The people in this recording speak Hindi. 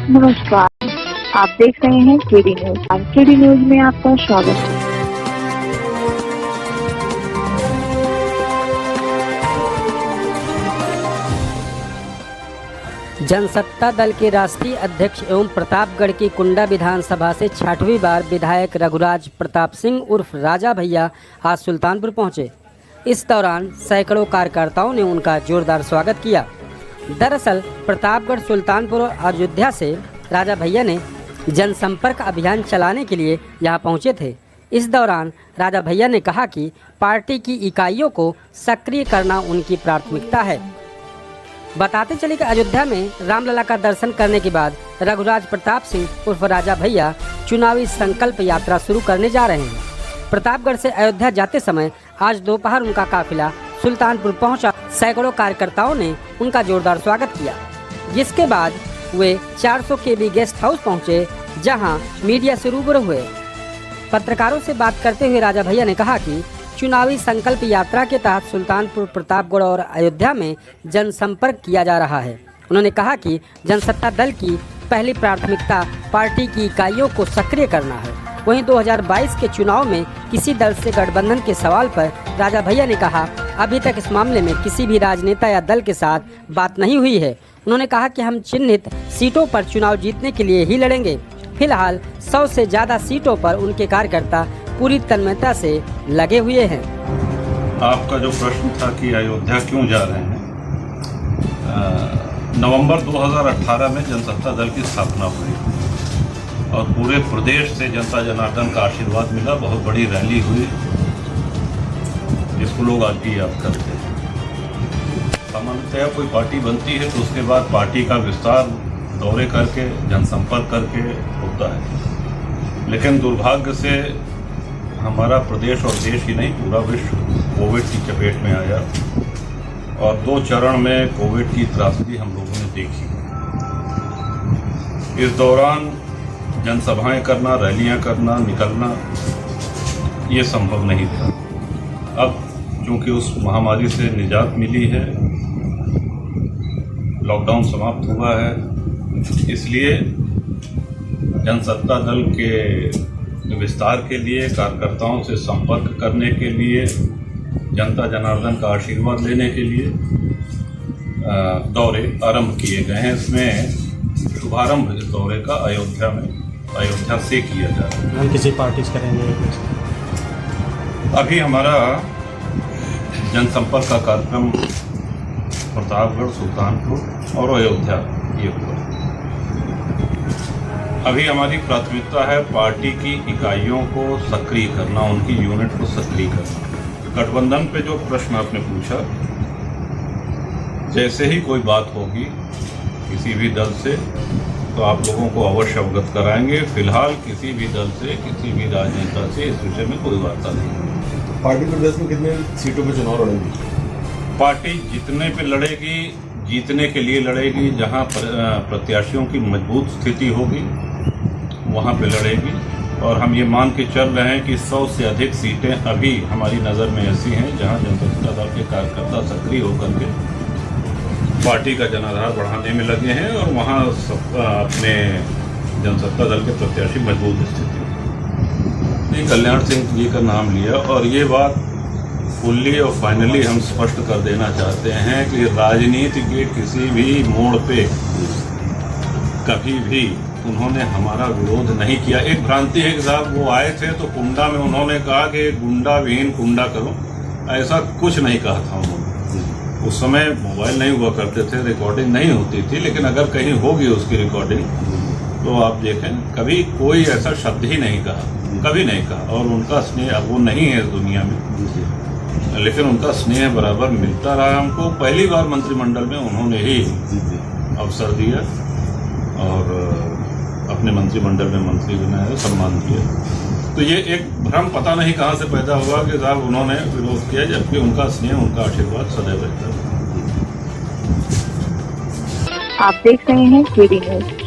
नमस्कार, आप देख रहे हैं केडी न्यूज। केडी न्यूज में आपका स्वागत है। जनसत्ता दल के राष्ट्रीय अध्यक्ष एवं प्रतापगढ़ की कुंडा विधानसभा से 6वीं बार विधायक रघुराज प्रताप सिंह उर्फ राजा भैया आज सुल्तानपुर पहुंचे। इस दौरान सैकड़ों कार्यकर्ताओं ने उनका जोरदार स्वागत किया। दरअसल प्रतापगढ़, सुल्तानपुर और अयोध्या से राजा भैया ने जनसंपर्क अभियान चलाने के लिए यहां पहुंचे थे। इस दौरान राजा भैया ने कहा कि पार्टी की इकाइयों को सक्रिय करना उनकी प्राथमिकता है। बताते चले कि अयोध्या में रामलला का दर्शन करने के बाद रघुराज प्रताप सिंह उर्फ राजा भैया चुनावी संकल्प यात्रा शुरू करने जा रहे हैं। प्रतापगढ़ से अयोध्या जाते समय आज दोपहर उनका काफिला सुल्तानपुर पहुंचा। सैकड़ों कार्यकर्ताओं ने उनका जोरदार स्वागत किया, जिसके बाद वे 400 केबी गेस्ट हाउस पहुंचे, जहां मीडिया से रूबरू हुए। पत्रकारों से बात करते हुए राजा भैया ने कहा कि चुनावी संकल्प यात्रा के तहत सुल्तानपुर, प्रतापगढ़ और अयोध्या में जनसंपर्क किया जा रहा है। उन्होंने कहा कि जनसत्ता दल की पहली प्राथमिकता पार्टी की इकाइयों को सक्रिय करना है। वहीं 2022 के चुनाव में किसी दल से गठबंधन के सवाल पर राजा भैया ने कहा, अभी तक इस मामले में किसी भी राजनेता या दल के साथ बात नहीं हुई है। उन्होंने कहा कि हम चिन्हित सीटों पर चुनाव जीतने के लिए ही लड़ेंगे। फिलहाल 100 से ज़्यादा सीटों पर उनके कार्यकर्ता पूरी तन्मयता से लगे हुए हैं। आपका जो प्रश्न था कि अयोध्या क्यों जा रहे हैं, नवंबर 2018 में जनसत्ता दल की स्थापना हुई और पूरे प्रदेश से जनता जनार्दन का आशीर्वाद मिला। बहुत बड़ी रैली हुई, जिसको लोग आज भी याद करते हैं। सामान्यतया कोई पार्टी बनती है तो उसके बाद पार्टी का विस्तार दौरे करके, जनसंपर्क करके होता है। लेकिन दुर्भाग्य से हमारा प्रदेश और देश ही नहीं, पूरा विश्व कोविड की चपेट में आया और 2 चरण में कोविड की त्रासदी हम लोगों ने देखी। इस दौरान जनसभाएं करना, रैलियां करना, निकलना ये संभव नहीं था। अब चूंकि उस महामारी से निजात मिली है, लॉकडाउन समाप्त हुआ है, इसलिए जनसत्ता दल के विस्तार के लिए, कार्यकर्ताओं से संपर्क करने के लिए, जनता जनार्दन का आशीर्वाद लेने के लिए दौरे आरंभ किए गए हैं। इसमें शुभारंभ इस दौरे का अयोध्या से किया जा रहा है। हम किसी पार्टी से करेंगे? अभी हमारा जनसंपर्क का कार्यक्रम प्रतापगढ़, सुल्तानपुर और अयोध्या ये हुआ। अभी हमारी प्राथमिकता है पार्टी की इकाइयों को सक्रिय करना, उनकी यूनिट को सक्रिय करना। गठबंधन पे जो प्रश्न आपने पूछा, जैसे ही कोई बात होगी किसी भी दल से तो आप लोगों को अवश्य अवगत कराएंगे। फिलहाल किसी भी दल से, किसी भी राजनेता से इस विषय में कोई वार्ता नहीं। पार्टी प्रदेश में कितने सीटों पर चुनाव लड़ेगी? पार्टी जितने पे लड़ेगी, जीतने के लिए लड़ेगी। जहां प्रत्याशियों की मजबूत स्थिति होगी वहां पे लड़ेगी। और हम ये मान के चल रहे हैं कि 100 से अधिक सीटें अभी हमारी नज़र में ऐसी हैं जहां जनसत्ता दल के कार्यकर्ता सक्रिय होकर के पार्टी का जनाधार बढ़ाने में लगे हैं और वहां अपने जनसत्ता दल के प्रत्याशी मजबूत स्थिति में। कल्याण सिंह जी का नाम लिया और ये बात फुल्ली और फाइनली हम स्पष्ट कर देना चाहते हैं कि राजनीति के किसी भी मोड़ पे कभी भी उन्होंने हमारा विरोध नहीं किया। एक भ्रांति है कि साहब वो आए थे तो कुंडा में उन्होंने कहा कि गुंडा विहीन कुंडा करो, ऐसा कुछ नहीं कहा था उन्होंने। उस समय मोबाइल नहीं हुआ करते थे, रिकॉर्डिंग नहीं होती थी, लेकिन अगर कहीं होगी उसकी रिकॉर्डिंग तो आप देखें, कभी कोई ऐसा शब्द ही नहीं कहा, कभी नहीं कहा। और उनका स्नेह अब वो नहीं है इस दुनिया में, लेकिन उनका स्नेह बराबर मिलता रहा हमको। पहली बार मंत्रिमंडल में उन्होंने ही अवसर दिया और अपने मंत्रिमंडल में मंत्री बनाया, सम्मान किया। तो ये एक भ्रम पता नहीं कहाँ से पैदा हुआ कि साहब उन्होंने विरोध किया, जबकि उनका स्नेह, उनका आशीर्वाद सदैव रहता है। आप देख रहे हैं केडी न्यूज।